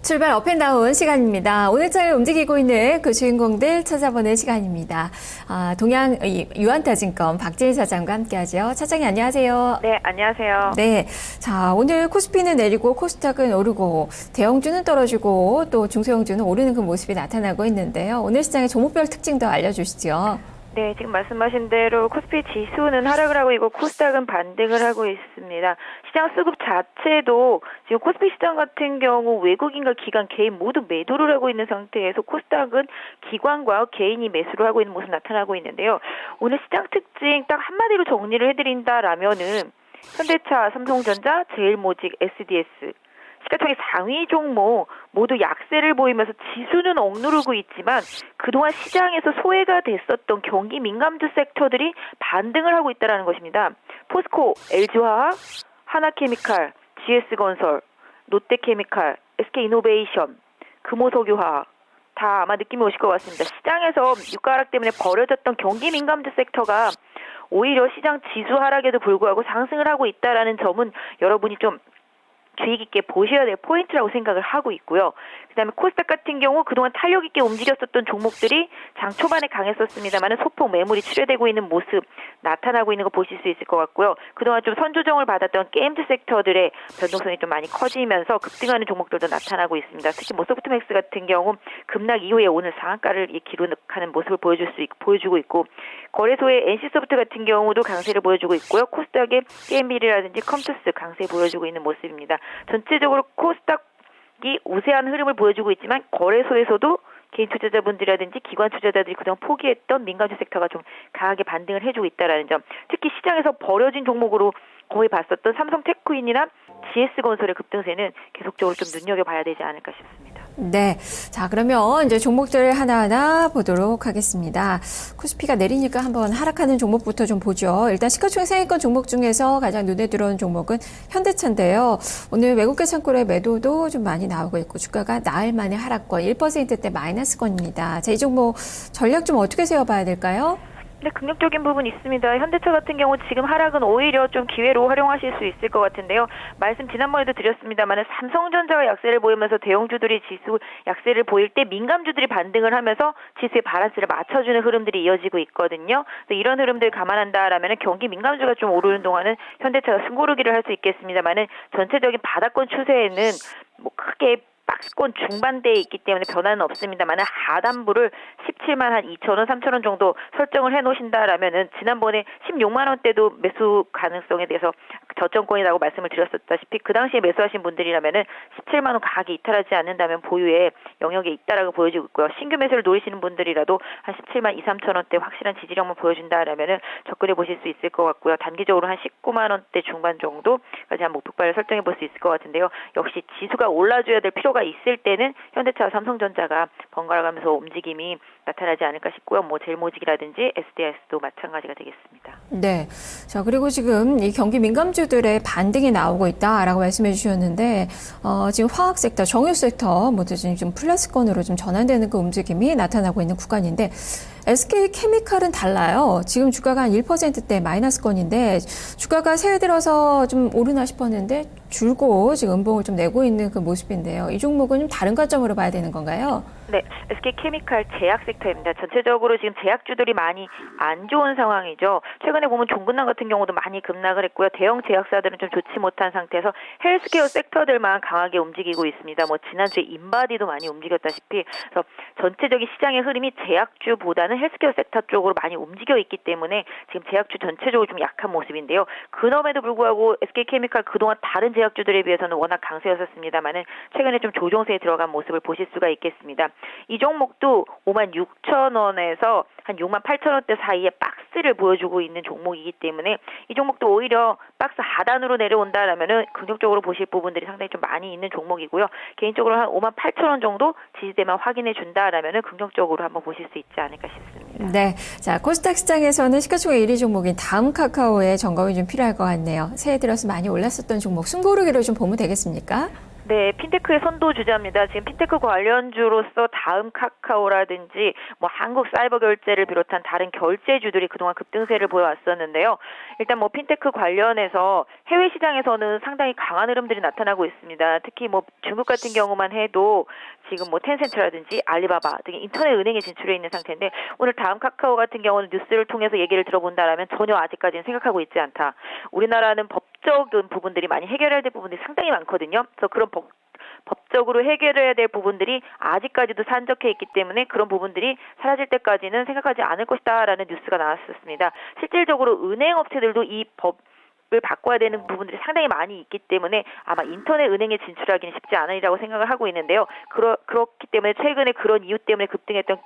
출발 업앤다운 시간입니다. 오늘자를 움직이고 있는 그 주인공들 찾아보는 시간입니다. 동양 유한타증권 박재희 차장과 함께하죠. 차장님 안녕하세요. 네, 안녕하세요. 네, 자 오늘 코스피는 내리고 코스닥은 오르고 대형주는 떨어지고 또 중소형주는 오르는 그 모습이 나타나고 있는데요. 오늘 시장의 종목별 특징도 알려주시죠. 네, 지금 말씀하신 대로 코스피 지수는 하락을 하고 있고 코스닥은 반등을 하고 있습니다. 시장 수급 자체도 지금 코스피 시장 같은 경우 외국인과 기관, 개인 모두 매도를 하고 있는 상태에서 코스닥은 기관과 개인이 매수를 하고 있는 모습 나타나고 있는데요. 오늘 시장 특징 딱 한마디로 정리를 해드린다라면은 현대차, 삼성전자, 제일모직, SDS 시가총액 상위 종목 모두 약세를 보이면서 지수는 억누르고 있지만 그동안 시장에서 소외가 됐었던 경기 민감주 섹터들이 반등을 하고 있다는 것입니다. 포스코, LG화학, 하나케미칼, GS건설, 롯데케미칼, SK이노베이션, 금호석유화학 다 아마 느낌이 오실 것 같습니다. 시장에서 유가 하락 때문에 버려졌던 경기 민감주 섹터가 오히려 시장 지수 하락에도 불구하고 상승을 하고 있다는 점은 여러분이 좀 주의 깊게 보셔야 될 포인트라고 생각을 하고 있고요. 그다음에 코스닥 같은 경우 그동안 탄력 있게 움직였었던 종목들이 장 초반에 강했었습니다만 소폭 매물이 출회되고 있는 모습 나타나고 있는 거 보실 수 있을 것 같고요. 그동안 좀 선조정을 받았던 게임즈 섹터들의 변동성이 좀 많이 커지면서 급등하는 종목들도 나타나고 있습니다. 특히 뭐 소프트맥스 같은 경우 급락 이후에 오늘 상한가를 기록하는 모습을 보여주고 있고 거래소의 NC소프트 같은 경우도 강세를 보여주고 있고요. 코스닥의 게임빌이라든지 컴투스 강세 보여주고 있는 모습입니다. 전체적으로 코스닥이 우세한 흐름을 보여주고 있지만 거래소에서도 개인 투자자분들이라든지 기관 투자자들이 그동안 포기했던 민간주 섹터가 좀 강하게 반등을 해주고 있다는 점. 특히 시장에서 버려진 종목으로 거의 봤었던 삼성테크인이나 GS건설의 급등세는 계속적으로 좀 눈여겨봐야 되지 않을까 싶습니다. 네. 자, 그러면 이제 종목들 하나하나 보도록 하겠습니다. 코스피가 내리니까 한번 하락하는 종목부터 좀 보죠. 일단 시가총액 상위권 종목 중에서 가장 눈에 들어오는 종목은 현대차인데요. 오늘 외국계 창고의 매도도 좀 많이 나오고 있고 주가가 나흘 만에 하락권 1%대 마이너스권입니다. 자, 이 종목 전략 좀 어떻게 세워봐야 될까요? 네, 긍정적인 부분이 있습니다. 현대차 같은 경우 지금 하락은 오히려 좀 기회로 활용하실 수 있을 것 같은데요. 말씀 지난번에도 드렸습니다만 삼성전자가 약세를 보이면서 대형주들이 지수 약세를 보일 때 민감주들이 반등을 하면서 지수의 바란스를 맞춰주는 흐름들이 이어지고 있거든요. 그래서 이런 흐름들 감안한다라면 경기 민감주가 좀 오르는 동안은 현대차가 승고르기를 할 수 있겠습니다만 전체적인 바닥권 추세에는 뭐 크게 박스권 중반대에 있기 때문에 변화는 없습니다만 하단부를 17만 한 2,000원, 3,000원 정도 설정을 해놓으신다라면은 지난번에 16만 원대도 매수 가능성에 대해서 저점권이라고 말씀을 드렸었다시피 그 당시에 매수하신 분들이라면은 17만 원 가격이 이탈하지 않는다면 보유의 영역에 있다라고 보여지고 있고요. 신규 매수를 노리시는 분들이라도 한 17만 2, 3천 원대 확실한 지지력만 보여준다라면은 접근해 보실 수 있을 것 같고요. 단기적으로 한 19만 원대 중반 정도까지 한 목표가를 설정해 볼 수 있을 것 같은데요. 역시 지수가 올라줘야 될 필요가 있을 때는 현대차와 삼성전자가 번갈아 가면서 움직임이 나타나지 않을까 싶고요. 뭐 제일모직이라든지 SDS도 마찬가지가 되겠습니다. 네. 자, 그리고 지금 이 경기 민감주들의 반등이 나오고 있다라고 말씀해 주셨는데, 지금 화학 섹터, 정유 섹터 모두 지금 플러스권으로 좀 전환되는 그 움직임이 나타나고 있는 구간인데, SK케미칼은 달라요. 지금 주가가 한 1%대 마이너스권인데, 주가가 새해 들어서 좀 오르나 싶었는데, 줄고 지금 음봉을 좀 내고 있는 그 모습인데요. 이 종목은 좀 다른 관점으로 봐야 되는 건가요? 네, SK케미칼 제약 섹터입니다. 전체적으로 지금 제약주들이 많이 안 좋은 상황이죠. 최근에 보면 종근당 같은 경우도 많이 급락을 했고요. 대형 제약사들은 좀 좋지 못한 상태에서 헬스케어 섹터들만 강하게 움직이고 있습니다. 뭐 지난주에 인바디도 많이 움직였다시피 그래서 전체적인 시장의 흐름이 제약주보다는 헬스케어 섹터 쪽으로 많이 움직여 있기 때문에 지금 제약주 전체적으로 좀 약한 모습인데요. 그럼에도 불구하고 SK케미칼 그동안 다른 제약주들에 비해서는 워낙 강세였었습니다만은 최근에 좀 조정세에 들어간 모습을 보실 수가 있겠습니다. 이 종목도 56,000원에서 한 68,000원대 사이에 박스를 보여주고 있는 종목이기 때문에 이 종목도 오히려 박스 하단으로 내려온다라면은 긍정적으로 보실 부분들이 상당히 좀 많이 있는 종목이고요. 개인적으로 한 58,000원 정도 지지대만 확인해 준다라면은 긍정적으로 한번 보실 수 있지 않을까 싶습니다. 네. 자, 코스닥 시장에서는 시가총액 1위 종목인 다음 카카오의 점검이 좀 필요할 것 같네요. 새해 들어서 많이 올랐었던 종목, 숨고르기로 좀 보면 되겠습니까? 네, 핀테크의 선도 주자입니다. 지금 핀테크 관련주로서 다음 카카오라든지 뭐 한국 사이버 결제를 비롯한 다른 결제주들이 그동안 급등세를 보여왔었는데요. 일단 뭐 핀테크 관련해서 해외 시장에서는 상당히 강한 흐름들이 나타나고 있습니다. 특히 뭐 중국 같은 경우만 해도 지금 뭐 텐센트라든지 알리바바 등의 인터넷 은행에 진출해 있는 상태인데 오늘 다음 카카오 같은 경우는 뉴스를 통해서 얘기를 들어본다라면 전혀 아직까지는 생각하고 있지 않다. 우리나라는 법적인 부분들이 많이 해결해야 될 부분들이 상당히 많거든요. 그래서 그런 법적으로 해결해야 될 부분들이 아직까지도 산적해 있기 때문에 그런 부분들이 사라질 때까지는 생각하지 않을 것이다라는 뉴스가 나왔었습니다. 실질적으로 은행 업체들도 이 법을 바꿔야 되는 부분들이 상당히 많이 있기 때문에 아마 인터넷 은행에 진출하기는 쉽지 않으리라고 생각을 하고 있는데요. 그렇기 때문에 최근에 그런 이유 때문에 급등했던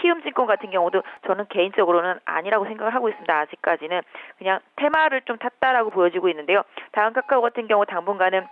키움증권 같은 경우도 저는 개인적으로는 아니라고 생각을 하고 있습니다. 아직까지는 그냥 테마를 좀 탔다라고 보여지고 있는데요. 다음 카카오 같은 경우 당분간은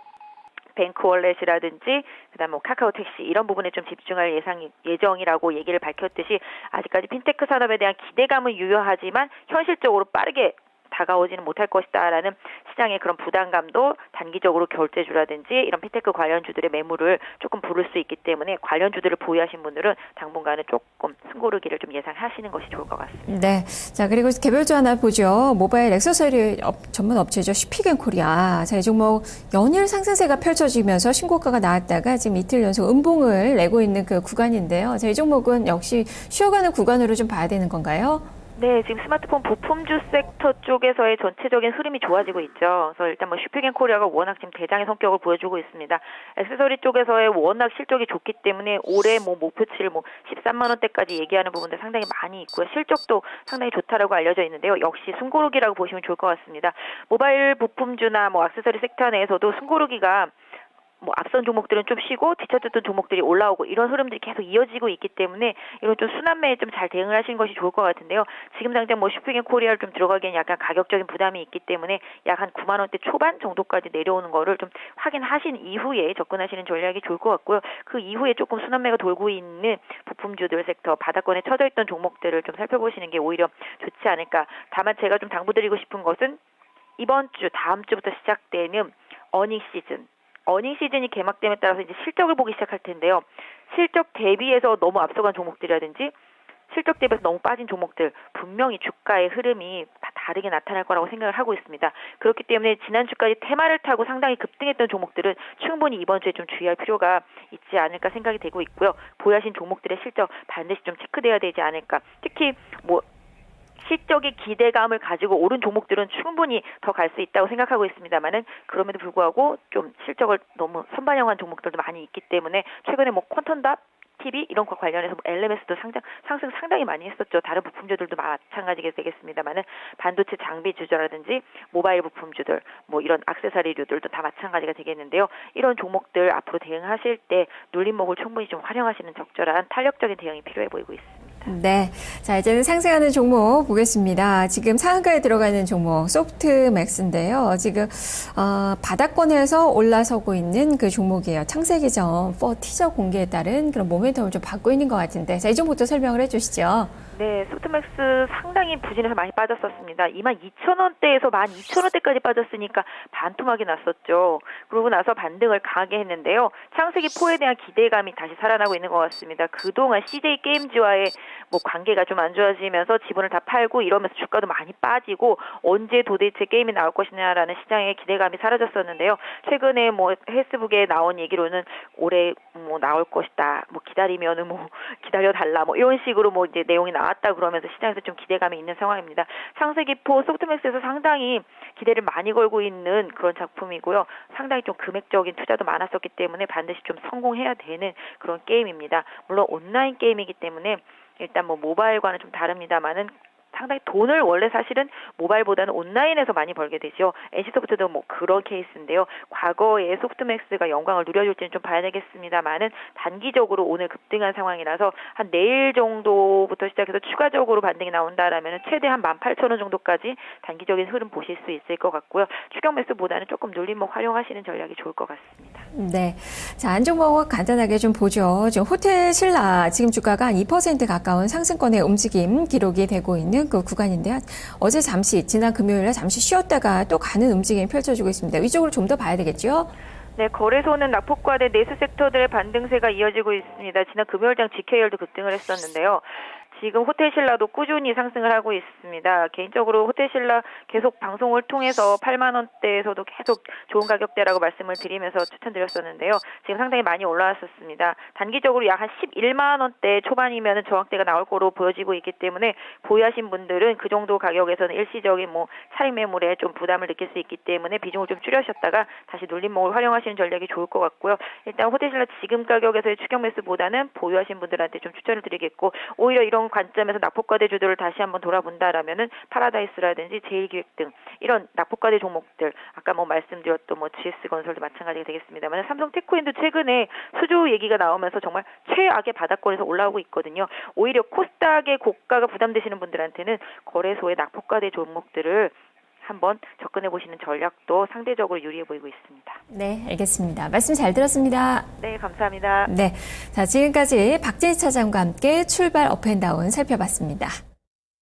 뱅크월렛이라든지 그다음 뭐 카카오 택시 이런 부분에 좀 집중할 예정이라고 얘기를 밝혔듯이 아직까지 핀테크 산업에 대한 기대감은 유효하지만 현실적으로 빠르게 다가오지는 못할 것이다라는 시장의 그런 부담감도 단기적으로 결제주라든지 이런 핀테크 관련주들의 매물을 조금 부를 수 있기 때문에 관련주들을 보유하신 분들은 당분간은 조금 숨고르기를 좀 예상하시는 것이 좋을 것 같습니다. 네. 자, 그리고 개별주 하나 보죠. 모바일 액세서리 전문 업체죠. 슈피겐코리아. 자, 이 종목 연일 상승세가 펼쳐지면서 신고가가 나왔다가 지금 이틀 연속 음봉을 내고 있는 그 구간인데요. 자, 이 종목은 역시 쉬어가는 구간으로 좀 봐야 되는 건가요? 네, 지금 스마트폰 부품주 섹터 쪽에서의 전체적인 흐름이 좋아지고 있죠. 그래서 일단 뭐 슈피겐코리아가 워낙 지금 대장의 성격을 보여주고 있습니다. 액세서리 쪽에서의 워낙 실적이 좋기 때문에 올해 뭐 목표치를 뭐 13만 원대까지 얘기하는 부분들 상당히 많이 있고요. 실적도 상당히 좋다라고 알려져 있는데요. 역시 숨고르기라고 보시면 좋을 것 같습니다. 모바일 부품주나 뭐 액세서리 섹터 내에서도 숨고르기가 뭐 앞선 종목들은 좀 쉬고 뒤처졌던 종목들이 올라오고 이런 흐름들이 계속 이어지고 있기 때문에 이건 좀 순환매에 좀 잘 대응을 하시는 것이 좋을 것 같은데요. 지금 당장 뭐 슈피겐코리아를 좀 들어가기엔 약간 가격적인 부담이 있기 때문에 약 한 9만 원대 초반 정도까지 내려오는 거를 좀 확인하신 이후에 접근하시는 전략이 좋을 것 같고요. 그 이후에 조금 순환매가 돌고 있는 부품주들 섹터 바닥권에 처져 있던 종목들을 좀 살펴보시는 게 오히려 좋지 않을까. 다만 제가 좀 당부드리고 싶은 것은 이번 주 다음 주부터 시작되는 어닝 시즌이 개막됨에 따라서 이제 실적을 보기 시작할 텐데요. 실적 대비해서 너무 앞서간 종목들이라든지 실적 대비해서 너무 빠진 종목들 분명히 주가의 흐름이 다 다르게 나타날 거라고 생각을 하고 있습니다. 그렇기 때문에 지난주까지 테마를 타고 상당히 급등했던 종목들은 충분히 이번 주에 좀 주의할 필요가 있지 않을까 생각이 되고 있고요. 보유하신 종목들의 실적 반드시 좀 체크돼야 되지 않을까. 특히 뭐 실적의 기대감을 가지고 오른 종목들은 충분히 더 갈 수 있다고 생각하고 있습니다만은 그럼에도 불구하고 좀 실적을 너무 선반영한 종목들도 많이 있기 때문에 최근에 뭐 퀀텀답 TV 이런 거 관련해서 뭐 LMS도 상승 상당히 많이 했었죠. 다른 부품주들도 마찬가지게 되겠습니다만은 반도체 장비주라든지 모바일 부품주들 뭐 이런 액세서리류들도 다 마찬가지가 되겠는데요. 이런 종목들 앞으로 대응하실 때 눌림목을 충분히 좀 활용하시는 적절한 탄력적인 대응이 필요해 보이고 있습니다. 네. 자, 이제는 상승하는 종목 보겠습니다. 지금 상한가에 들어가는 종목, 소프트맥스인데요. 지금, 바닥권에서 올라서고 있는 그 종목이에요. 창세기전 4 티저 공개에 따른 그런 모멘텀을 좀 받고 있는 것 같은데. 자, 이 종목도 설명을 해 주시죠. 네, 소프트맥스 상당히 부진해서 많이 빠졌었습니다. 22,000원대에서 12,000원대까지 빠졌으니까 반토막이 났었죠. 그러고 나서 반등을 강하게 했는데요. 창세기 4에 대한 기대감이 다시 살아나고 있는 것 같습니다. 그동안 CJ 게임즈와의 뭐 관계가 좀 안 좋아지면서 지분을 다 팔고 이러면서 주가도 많이 빠지고 언제 도대체 게임이 나올 것이냐라는 시장의 기대감이 사라졌었는데요. 최근에 뭐 페이스북에 나온 얘기로는 올해 뭐 나올 것이다. 뭐 기다리면은 뭐 기다려달라. 뭐 이런 식으로 뭐 이제 내용이 나왔다 그러면서 시장에서 좀 기대감이 있는 상황입니다. 창세기4 소프트맥스에서 상당히 기대를 많이 걸고 있는 그런 작품이고요. 상당히 좀 금액적인 투자도 많았었기 때문에 반드시 좀 성공해야 되는 그런 게임입니다. 물론 온라인 게임이기 때문에 일단 뭐 모바일과는 좀 다릅니다만은 상당히 돈을 원래 사실은 모바일보다는 온라인에서 많이 벌게 되죠. NC소프트도 뭐 그런 케이스인데요. 과거에 소프트맥스가 영광을 누려줄지는 좀 봐야 되겠습니다만은 단기적으로 오늘 급등한 상황이라서 한 내일 정도부터 시작해서 추가적으로 반등이 나온다라면 최대 한 18,000원 정도까지 단기적인 흐름 보실 수 있을 것 같고요. 추격 매수보다는 조금 눌림목 활용하시는 전략이 좋을 것 같습니다. 네. 자, 안종목 간단하게 좀 보죠. 지금 호텔 신라 지금 주가가 한 2% 가까운 상승권의 움직임 기록이 되고 있는 그 구간인데요. 어제 지난 금요일에 잠시 쉬었다가 또 가는 움직임이 펼쳐지고 있습니다. 이쪽으로 좀 더 봐야 되겠죠? 네, 거래소는 낙폭과대 내수 섹터들의 반등세가 이어지고 있습니다. 지난 금요일장 GKL도 급등을 했었는데요. 지금 호텔신라도 꾸준히 상승을 하고 있습니다. 개인적으로 호텔신라 계속 방송을 통해서 8만 원대에서도 계속 좋은 가격대라고 말씀을 드리면서 추천드렸었는데요. 지금 상당히 많이 올라왔었습니다. 단기적으로 약 한 11만 원대 초반이면 저항대가 나올 거로 보여지고 있기 때문에 보유하신 분들은 그 정도 가격에서는 일시적인 차익 매물에 좀 부담을 느낄 수 있기 때문에 비중을 좀 줄여셨다가 다시 눌림목을 활용하시는 전략이 좋을 것 같고요. 일단 호텔신라 지금 가격에서의 추격 매수보다는 보유하신 분들한테 좀 추천을 드리겠고, 오히려 이런 관점에서 낙폭과대 주도를 다시 한번 돌아본다라면은 파라다이스라든지 제일기획 등 이런 낙폭과대 종목들, 아까 말씀드렸던 GS건설도 마찬가지가 되겠습니다만, 삼성테크인도 최근에 수주 얘기가 나오면서 정말 최악의 바닥권에서 올라오고 있거든요. 오히려 코스닥의 고가가 부담되시는 분들한테는 거래소의 낙폭과대 종목들을 한번 접근해 보시는 전략도 상대적으로 유리해 보이고 있습니다. 네, 알겠습니다. 말씀 잘 들었습니다. 네, 감사합니다. 네, 자 지금까지 박재희 차장과 함께 출발 업앤다운 살펴봤습니다.